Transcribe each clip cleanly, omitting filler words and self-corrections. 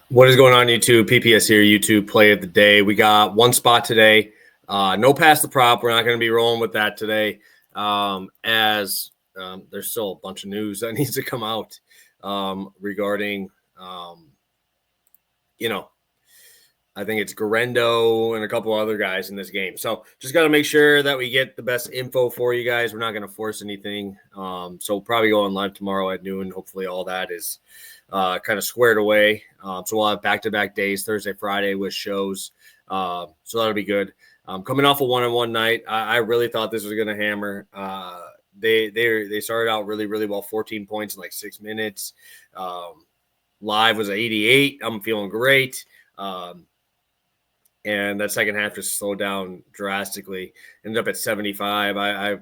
What is going on, YouTube? PPS here, YouTube play of the day. We got one spot today. No pass the prop. We're not going to be rolling with that today, as there's still a bunch of news that needs to come out regarding, I think it's Garendo and a couple other guys in this game. So just got to make sure that we get the best info for you guys. We're not going to force anything. So we'll probably go on live tomorrow at noon. Hopefully all that is kind of squared away. So we'll have back-to-back days, Thursday, Friday with shows. So that'll be good. Coming off a one-on-one night, I really thought this was going to hammer. They started out really, really well, 14 points in like 6 minutes. Live was 88. I'm feeling great. And that second half just slowed down drastically. Ended up at 75. I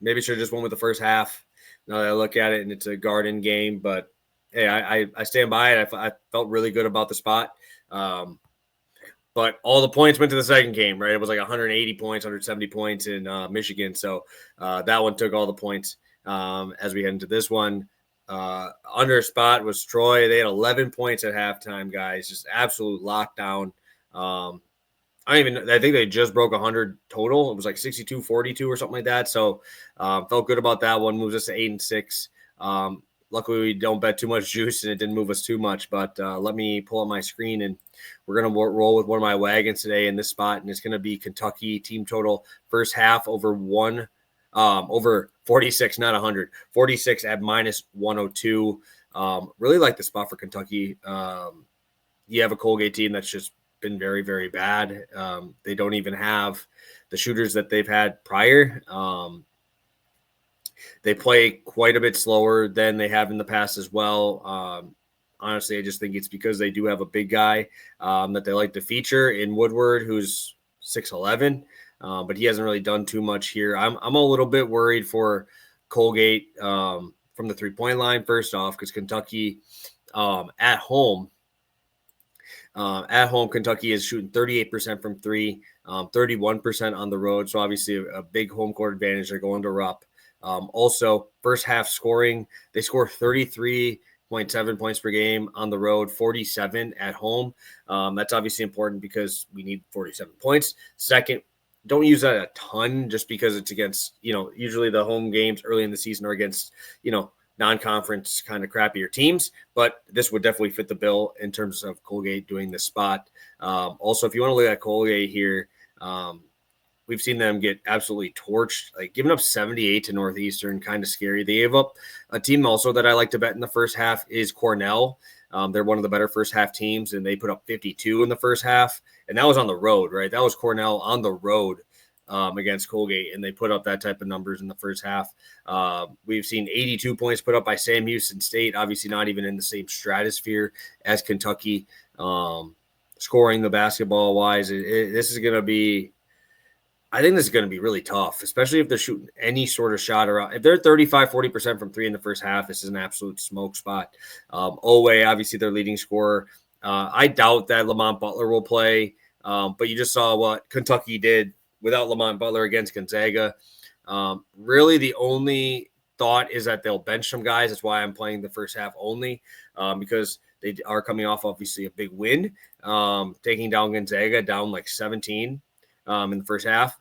maybe should have just went with the first half. Now that I look at it, and it's a Garden game, but hey, I stand by it. I felt really good about the spot. But all the points went to the second game, right? It was like 180 points, 170 points in Michigan. So that one took all the points as we head into this one. Under spot was Troy. They had 11 points at halftime, guys. Just absolute lockdown. I think they just broke 100 total. It was like 62-42 or something like that. So felt good about that one. Moves us to 8-6. Luckily, we don't bet too much juice, and it didn't move us too much. But let me pull up my screen, and we're going to roll with one of my wagons today in this spot, and it's going to be Kentucky team total first half over 46, not 100. 46 at minus 102. Really like the spot for Kentucky. You have a Colgate team that's just been very, very bad. They don't even have the shooters that they've had prior. They play quite a bit slower than they have in the past as well. Honestly, I just think it's because they do have a big guy that they like to feature in Woodward, who's 6'11", but he hasn't really done too much here. I'm a little bit worried for Colgate from the three-point line, first off, because Kentucky at home, Kentucky is shooting 38% from three, 31% on the road. So obviously a big home court advantage. They're going to Rupp. Also, first half scoring, they score 33.7 points per game on the road, 47 at home. That's obviously important because we need 47 points. Second, don't use that a ton just because it's against, usually the home games early in the season are against, non-conference kind of crappier teams, but this would definitely fit the bill in terms of Colgate doing this spot. Also, if you want to look at Colgate here, we've seen them get absolutely torched, like giving up 78 to Northeastern, kind of scary. They gave up a team also that I like to bet in the first half is Cornell. They're one of the better first half teams, and they put up 52 in the first half, and that was on the road, right? That was Cornell on the road against Colgate, and they put up that type of numbers in the first half. We've seen 82 points put up by Sam Houston State, obviously not even in the same stratosphere as Kentucky. Scoring the basketball wise, this is going to be, I think this is going to be really tough, especially if they're shooting any sort of shot around. If they're 35-40% from three in the first half, this is an absolute smoke spot. Oweh, obviously their leading scorer. I doubt that Lamont Butler will play, but you just saw what Kentucky did without Lamont Butler against Gonzaga. Really the only thought is that they'll bench some guys. That's why I'm playing the first half only, because they are coming off obviously a big win, taking down Gonzaga down like 17 in the first half.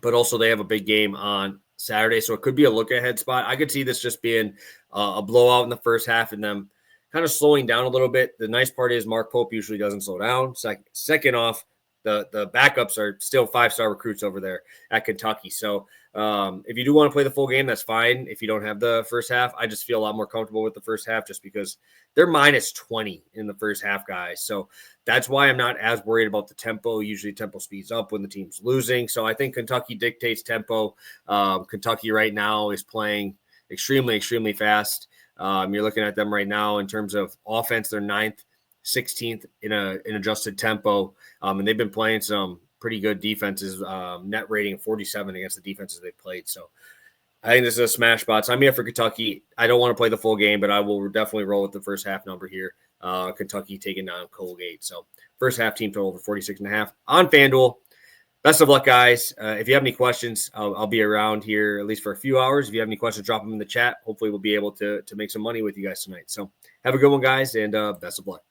But also they have a big game on Saturday, so it could be a look-ahead spot. I could see this just being a blowout in the first half and them kind of slowing down a little bit. The nice part is Mark Pope usually doesn't slow down. Second off, the backups are still five-star recruits over there at Kentucky. So if you do want to play the full game, that's fine. If you don't have the first half, I just feel a lot more comfortable with the first half just because they're minus 20 in the first half, guys. So that's why I'm not as worried about the tempo. Usually tempo speeds up when the team's losing. So I think Kentucky dictates tempo. Kentucky right now is playing extremely, extremely fast. You're looking at them right now in terms of offense, they're 9th, 16th in adjusted tempo. And they've been playing some pretty good defenses, net rating of 47 against the defenses they've played. So I think this is a smash spot. So I'm here for Kentucky. I don't want to play the full game, but I will definitely roll with the first half number here. Kentucky taking down Colgate. So first half team total over 46.5 on FanDuel. Best of luck, guys. If you have any questions, I'll be around here at least for a few hours. If you have any questions, drop them in the chat. Hopefully we'll be able to make some money with you guys tonight. So have a good one, guys, and best of luck.